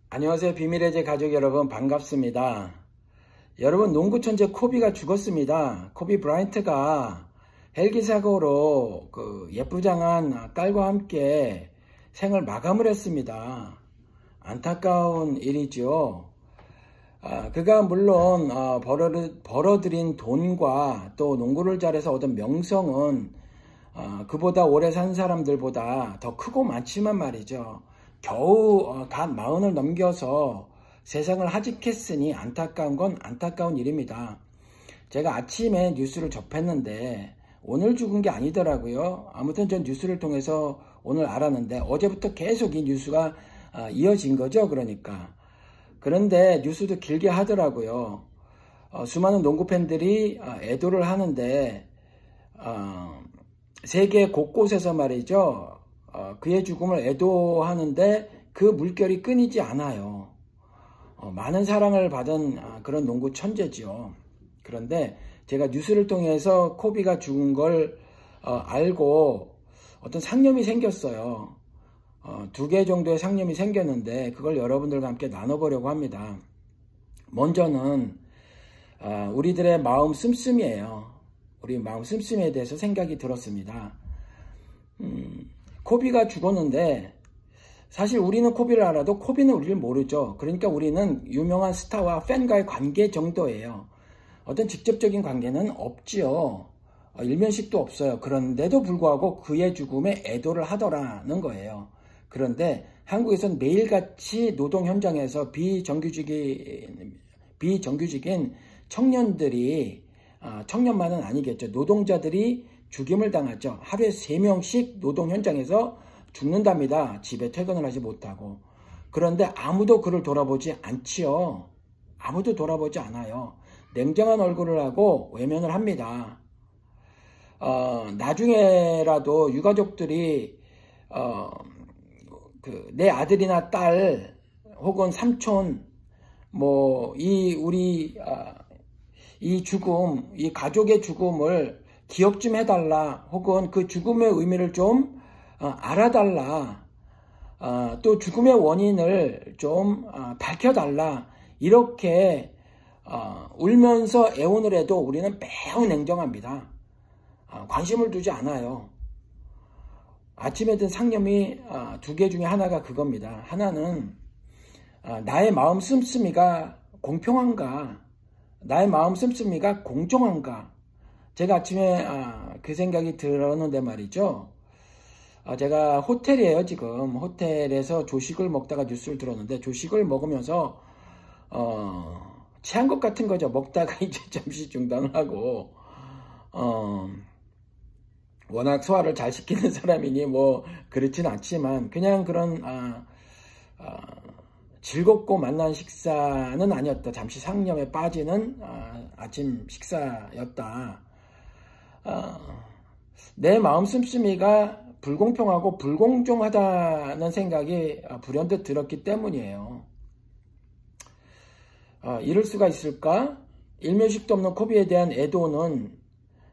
안녕하세요. 비밀의 제 가족 여러분, 반갑습니다. 여러분, 농구 천재 코비가 죽었습니다. 코비 브라이언트가 헬기 사고로 예쁘장한 딸과 함께 생을 마감을 했습니다. 안타까운 일이죠. 그가 물론 벌어들인 돈과 또 농구를 잘해서 얻은 명성은 그보다 오래 산 사람들보다 더 크고 많지만 말이죠. 겨우 갓 40을 넘겨서 세상을 하직했으니 안타까운 건 안타까운 일입니다. 제가 아침에 뉴스를 접했는데 오늘 죽은 게 아니더라고요. 아무튼 전 뉴스를 통해서 오늘 알았는데 어제부터 계속 이 뉴스가 이어진 거죠. 그런데 뉴스도 길게 하더라고요. 수많은 농구 팬들이 애도를 하는데 세계 곳곳에서 말이죠. 그의 죽음을 애도하는데 그 물결이 끊이지 않아요. 많은 사랑을 받은 그런 농구 천재지요. 그런데 제가 뉴스를 통해서 코비가 죽은 걸 알고 어떤 상념이 생겼어요. 2개 정도의 상념이 생겼는데 그걸 여러분들과 함께 나눠보려고 합니다. 먼저는 우리들의 마음 씀씀이에요. 우리 마음 씀씀이에 대해서 생각이 들었습니다. 코비가 죽었는데 사실 우리는 코비를 알아도 코비는 우리를 모르죠. 그러니까 우리는 유명한 스타와 팬과의 관계 정도예요. 어떤 직접적인 관계는 없지요. 일면식도 없어요. 그런데도 불구하고 그의 죽음에 애도를 하더라는 거예요. 그런데 한국에서는 매일같이 노동 현장에서 비정규직인 청년들이, 청년만은 아니겠죠. 노동자들이 죽임을 당하죠. 하루에 3명씩 노동 현장에서 죽는답니다. 집에 퇴근을 하지 못하고. 그런데 아무도 그를 돌아보지 않지요. 아무도 돌아보지 않아요. 냉정한 얼굴을 하고 외면을 합니다. 나중에라도 유가족들이 내 아들이나 딸 혹은 삼촌 이 죽음, 이 가족의 죽음을 기억 좀 해달라, 혹은 그 죽음의 의미를 좀 알아달라, 또 죽음의 원인을 좀 밝혀달라, 이렇게 울면서 애원을 해도 우리는 매우 냉정합니다. 관심을 두지 않아요. 아침에 든 상념이 2개 중에 하나가 그겁니다. 하나는 나의 마음 씀씀이가 공평한가, 나의 마음 씀씀이가 공정한가. 제가 아침에 그 생각이 들었는데 말이죠. 제가 호텔이에요. 지금 호텔에서 조식을 먹다가 뉴스를 들었는데, 조식을 먹으면서 체한 것 같은 거죠. 먹다가 이제 잠시 중단을 하고, 워낙 소화를 잘 시키는 사람이니 그렇진 않지만 그냥 그런 즐겁고 만난 식사는 아니었다. 잠시 상념에 빠지는 아침 식사였다. 내 마음 씀씀이가 불공평하고 불공정하다는 생각이 불현듯 들었기 때문이에요. 이럴 수가 있을까? 일면식도 없는 코비에 대한 애도는,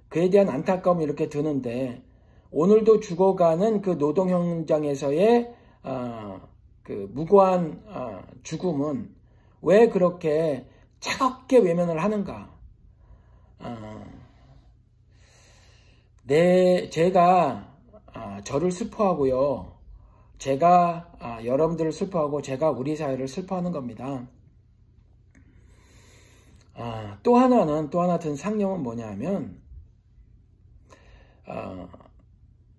그에 대한 안타까움이 이렇게 드는데, 오늘도 죽어가는 그 노동 현장에서의 그 무고한 죽음은 왜 그렇게 차갑게 외면을 하는가? 제가 저를 슬퍼하고요. 제가 여러분들을 슬퍼하고 제가 우리 사회를 슬퍼하는 겁니다. 또 하나 든 상념은 뭐냐면,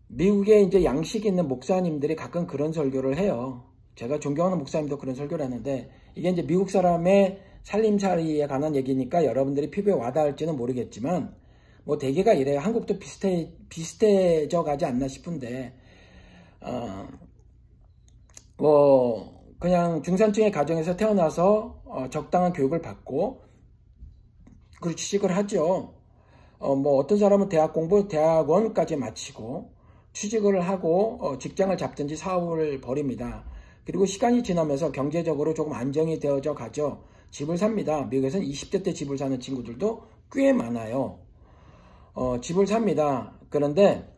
미국에 이제 양식 있는 목사님들이 가끔 그런 설교를 해요. 제가 존경하는 목사님도 그런 설교를 하는데, 이게 이제 미국 사람의 살림살이에 관한 얘기니까 여러분들이 피부에 와닿을지는 모르겠지만, 대개가 이래요. 한국도 비슷해져 가지 않나 싶은데, 그냥 중산층의 가정에서 태어나서 적당한 교육을 받고, 그리고 취직을 하죠. 어떤 사람은 대학원까지 마치고, 취직을 하고, 직장을 잡든지 사업을 벌입니다. 그리고 시간이 지나면서 경제적으로 조금 안정이 되어져 가죠. 집을 삽니다. 미국에서는 20대 때 집을 사는 친구들도 꽤 많아요. 집을 삽니다. 그런데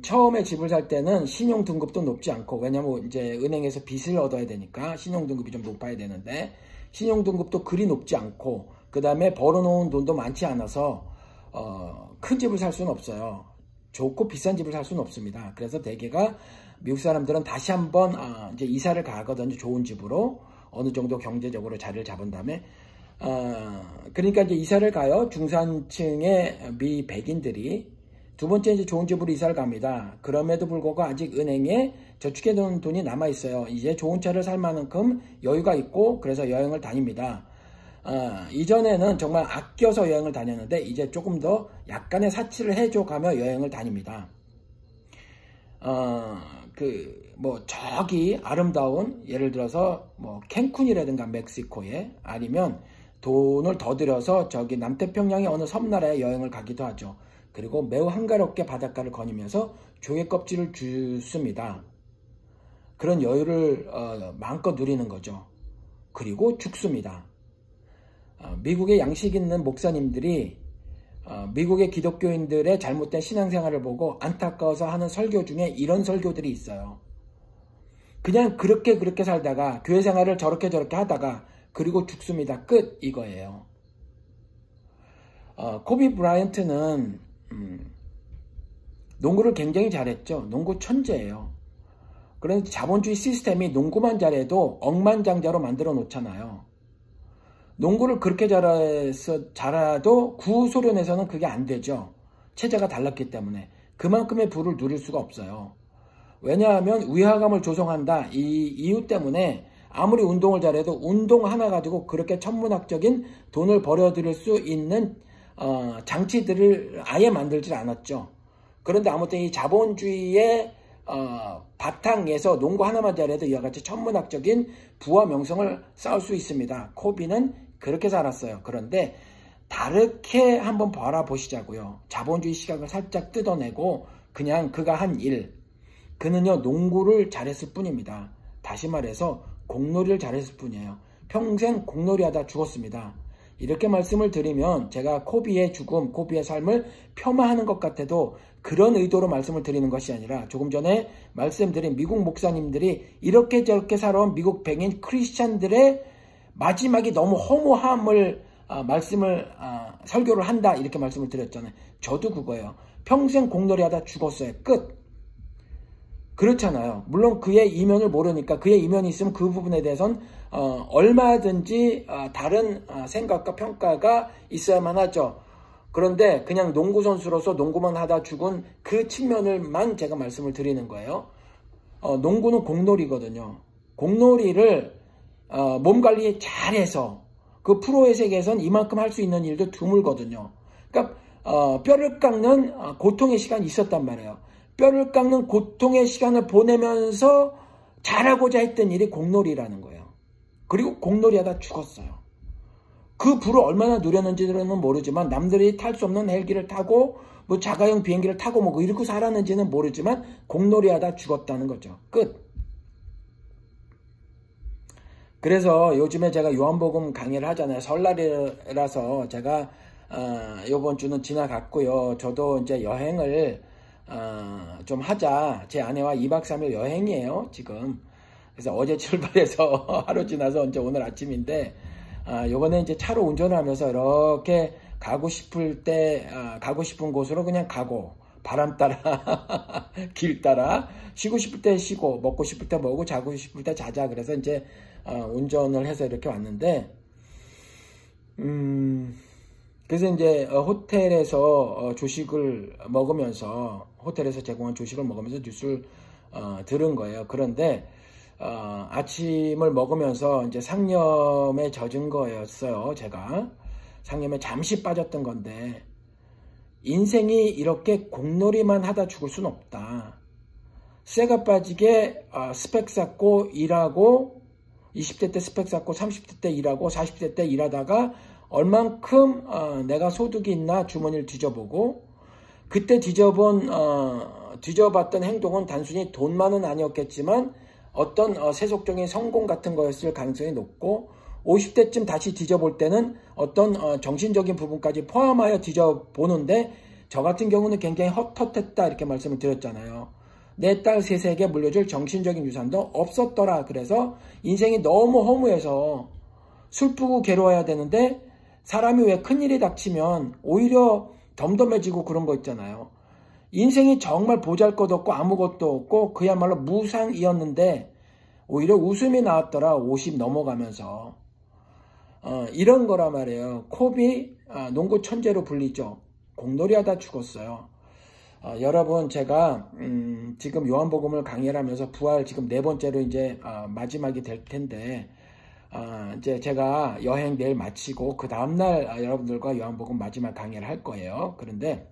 처음에 집을 살 때는 신용 등급도 높지 않고, 왜냐면 이제 은행에서 빚을 얻어야 되니까 신용 등급이 좀 높아야 되는데, 신용 등급도 그리 높지 않고, 그 다음에 벌어놓은 돈도 많지 않아서 큰 집을 살 수는 없어요. 좋고 비싼 집을 살 수는 없습니다. 그래서 대개가 미국 사람들은 다시 한번 이제 이사를 가거든요. 좋은 집으로 어느 정도 경제적으로 자리를 잡은 다음에 그러니까 이제 이사를 가요. 중산층의 미 백인들이. 두 번째 이제 좋은 집으로 이사를 갑니다. 그럼에도 불구하고 아직 은행에 저축해 놓은 돈이 남아 있어요. 이제 좋은 차를 살 만큼 여유가 있고 그래서 여행을 다닙니다. 이전에는 정말 아껴서 여행을 다녔는데 이제 조금 더 약간의 사치를 해줘가며 여행을 다닙니다. 뭐 저기 아름다운 예를 들어서 뭐 캔쿤이라든가 멕시코에 아니면 돈을 더 들여서 저기 남태평양의 어느 섬나라에 여행을 가기도 하죠. 그리고 매우 한가롭게 바닷가를 거니면서 조개 껍질을 줍습니다. 그런 여유를 마음껏 누리는 거죠. 그리고 죽습니다. 미국의 양식 있는 목사님들이 미국의 기독교인들의 잘못된 신앙생활을 보고 안타까워서 하는 설교 중에 이런 설교들이 있어요. 그냥 그렇게 살다가 교회 생활을 저렇게 하다가 그리고 죽습니다. 끝 이거예요. 코비 브라이언트는 농구를 굉장히 잘했죠. 농구 천재예요. 그런데 자본주의 시스템이 농구만 잘해도 억만장자로 만들어 놓잖아요. 농구를 그렇게 잘해도 구소련에서는 그게 안 되죠. 체제가 달랐기 때문에. 그만큼의 부를 누릴 수가 없어요. 왜냐하면 위화감을 조성한다. 이 이유 때문에 아무리 운동을 잘해도 운동 하나 가지고 그렇게 천문학적인 돈을 벌어들일 수 있는 장치들을 아예 만들질 않았죠. 그런데 아무튼 이 자본주의의 바탕에서 농구 하나만 잘해도 이와 같이 천문학적인 부와 명성을 쌓을 수 있습니다. 코비는 그렇게 살았어요. 그런데 다르게 한번 바라보시자고요. 자본주의 시각을 살짝 뜯어내고 그냥 그가 한 일, 그는요 농구를 잘했을 뿐입니다. 다시 말해서 공놀이를 잘했을 뿐이에요. 평생 공놀이 하다 죽었습니다. 이렇게 말씀을 드리면 제가 코비의 죽음, 코비의 삶을 폄하하는 것 같아도 그런 의도로 말씀을 드리는 것이 아니라 조금 전에 말씀드린 미국 목사님들이 이렇게 저렇게 살아온 미국 백인 크리스찬들의 마지막이 너무 허무함을 설교를 한다 이렇게 말씀을 드렸잖아요. 저도 그거예요. 평생 공놀이 하다 죽었어요. 끝. 그렇잖아요. 물론 그의 이면을 모르니까 그의 이면이 있으면 그 부분에 대해서는 얼마든지 다른 생각과 평가가 있어야만 하죠. 그런데 그냥 농구선수로서 농구만 하다 죽은 그 측면을만 제가 말씀을 드리는 거예요. 농구는 공놀이거든요. 공놀이를 몸관리 잘해서 그 프로의 세계에선 이만큼 할 수 있는 일도 드물거든요. 그러니까 뼈를 깎는 고통의 시간이 있었단 말이에요. 뼈를 깎는 고통의 시간을 보내면서 잘하고자 했던 일이 공놀이라는 거예요. 그리고 공놀이 하다 죽었어요. 그 부를 얼마나 누렸는지는 모르지만 남들이 탈 수 없는 헬기를 타고 뭐 자가용 비행기를 타고 뭐 이러고 살았는지는 모르지만 공놀이 하다 죽었다는 거죠. 끝. 그래서 요즘에 제가 요한복음 강의를 하잖아요. 설날이라서 제가 이번 주는 지나갔고요. 저도 이제 여행을 좀 하자. 제 아내와 2박 3일 여행이에요 지금. 그래서 어제 출발해서 하루 지나서 이제 오늘 아침인데 요번에 이제 차로 운전을 하면서 이렇게 가고 싶을 때 가고 싶은 곳으로 그냥 가고 바람 따라 길 따라 쉬고 싶을 때 쉬고 먹고 싶을 때 먹고 자고 싶을 때 자자. 그래서 이제 운전을 해서 이렇게 왔는데 그래서 이제 호텔에서 조식을 먹으면서 호텔에서 제공한 조식을 먹으면서 뉴스를 들은 거예요. 그런데 아침을 먹으면서 이제 상념에 젖은 거였어요. 제가 상념에 잠시 빠졌던 건데 인생이 이렇게 공놀이만 하다 죽을 순 없다. 쇠가 빠지게 스펙 쌓고 일하고 20대 때 스펙 쌓고 30대 때 일하고 40대 때 일하다가 얼만큼 내가 소득이 있나 주머니를 뒤져보고 그때 뒤져봤던 행동은 단순히 돈만은 아니었겠지만 어떤 세속적인 성공 같은 거였을 가능성이 높고 50대쯤 다시 뒤져볼 때는 어떤 정신적인 부분까지 포함하여 뒤져보는데 저 같은 경우는 굉장히 헛헛했다 이렇게 말씀을 드렸잖아요. 내 딸 셋에게 물려줄 정신적인 유산도 없었더라. 그래서 인생이 너무 허무해서 슬프고 괴로워야 되는데 사람이 왜 큰일이 닥치면 오히려 덤덤해지고 그런 거 있잖아요. 인생이 정말 보잘것없고 아무것도 없고 그야말로 무상이었는데 오히려 웃음이 나왔더라. 50 넘어가면서. 이런 거란 말이에요. 콥이 농구 천재로 불리죠. 공놀이 하다 죽었어요. 여러분, 제가 지금 요한복음을 강의를 하면서 부활 지금 4번째로 이제 마지막이 될 텐데 이제 제가 여행 내일 마치고 그 다음날 여러분들과 요한복음 마지막 강의를 할 거예요. 그런데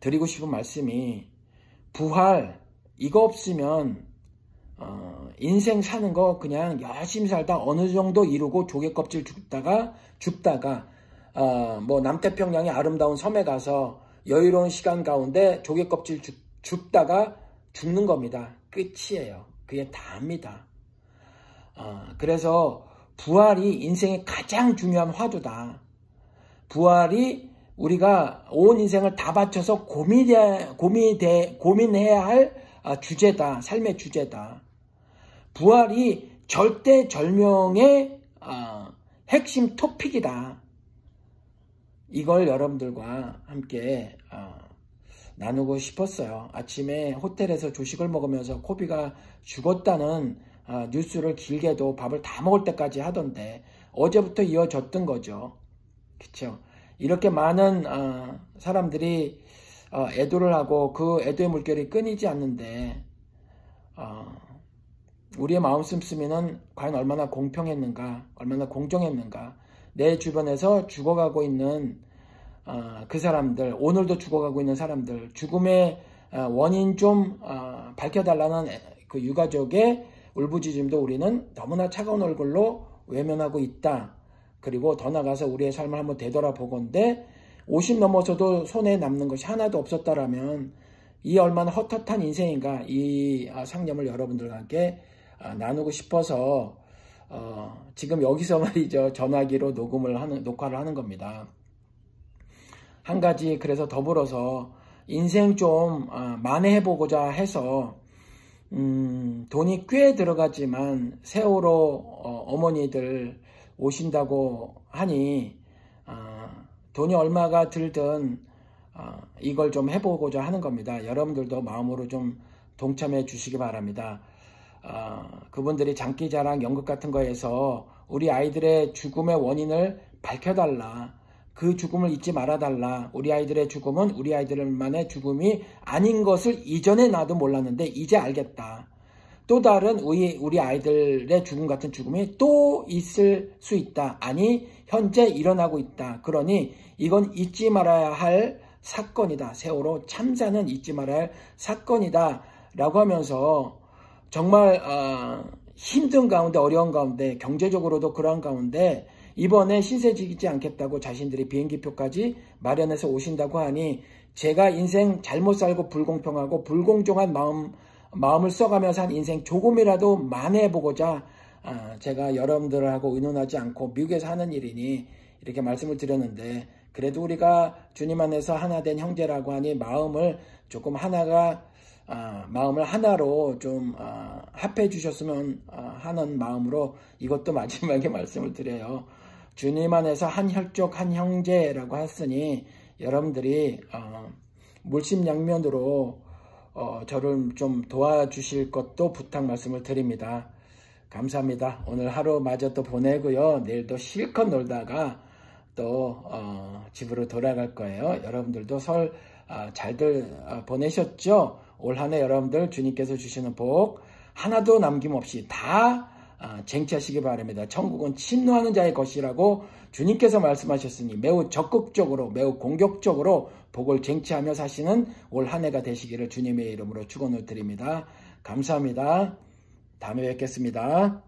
드리고 싶은 말씀이 부활 이거 없으면 인생 사는 거 그냥 열심히 살다 어느 정도 이루고 조개껍질 줍다가 뭐 남태평양의 아름다운 섬에 가서 여유로운 시간 가운데 조개껍질 줍다가 죽는 겁니다. 끝이에요. 그게 다입니다. 그래서 부활이 인생의 가장 중요한 화두다. 부활이 우리가 온 인생을 다 바쳐서 고민해야 할 주제다. 삶의 주제다. 부활이 절대절명의 핵심 토픽이다. 이걸 여러분들과 함께 나누고 싶었어요. 아침에 호텔에서 조식을 먹으면서 콥이가 죽었다는 뉴스를 길게도 밥을 다 먹을 때까지 하던데 어제부터 이어졌던 거죠. 그렇죠? 이렇게 많은 사람들이 애도를 하고 그 애도의 물결이 끊이지 않는데 우리의 마음 씀씀이는 과연 얼마나 공평했는가, 얼마나 공정했는가. 내 주변에서 죽어가고 있는 그 사람들, 오늘도 죽어가고 있는 사람들, 죽음의 원인 좀 밝혀달라는 그 유가족의 울부짖음도 우리는 너무나 차가운 얼굴로 외면하고 있다. 그리고 더 나가서 우리의 삶을 한번 되돌아보건대 50 넘어서도 손에 남는 것이 하나도 없었다라면 이 얼마나 헛헛한 인생인가, 이 상념을 여러분들과 함께 나누고 싶어서 지금 여기서 말이죠. 전화기로 녹화를 하는 겁니다. 한 가지 그래서 더불어서 인생 좀 만회해보고자 해서 돈이 꽤 들어가지만 세월호 어머니들 오신다고 하니 돈이 얼마가 들든 이걸 좀 해보고자 하는 겁니다. 여러분들도 마음으로 좀 동참해 주시기 바랍니다. 그분들이 장기자랑 연극 같은 거에서 우리 아이들의 죽음의 원인을 밝혀달라. 그 죽음을 잊지 말아달라. 우리 아이들의 죽음은 우리 아이들만의 죽음이 아닌 것을 이전에 나도 몰랐는데 이제 알겠다. 또 다른 우리 아이들의 죽음 같은 죽음이 또 있을 수 있다. 아니 현재 일어나고 있다. 그러니 이건 잊지 말아야 할 사건이다. 세월호 참사는 잊지 말아야 할 사건이다. 라고 하면서 정말 힘든 가운데 어려운 가운데 경제적으로도 그러한 가운데 이번에 신세지지 않겠다고 자신들이 비행기표까지 마련해서 오신다고 하니 제가 인생 잘못 살고 불공평하고 불공정한 마음을 써가면서 한 인생 조금이라도 만회해보고자 제가 여러분들하고 의논하지 않고 미국에서 하는 일이니 이렇게 말씀을 드렸는데 그래도 우리가 주님 안에서 하나 된 형제라고 하니 마음을 조금 마음을 하나로 좀 합해 주셨으면 하는 마음으로 이것도 마지막에 말씀을 드려요. 주님 안에서 한 혈족 한 형제라고 했으니 여러분들이 물심양면으로 저를 좀 도와주실 것도 부탁 말씀을 드립니다. 감사합니다. 오늘 하루마저 또 보내고요. 내일도 실컷 놀다가 또 집으로 돌아갈 거예요. 여러분들도 설 잘들 보내셨죠? 올 한 해 여러분들 주님께서 주시는 복 하나도 남김없이 다 쟁취하시기 바랍니다. 천국은 침노하는 자의 것이라고 주님께서 말씀하셨으니 매우 적극적으로 매우 공격적으로 복을 쟁취하며 사시는 올 한 해가 되시기를 주님의 이름으로 축원을 드립니다. 감사합니다. 다음에 뵙겠습니다.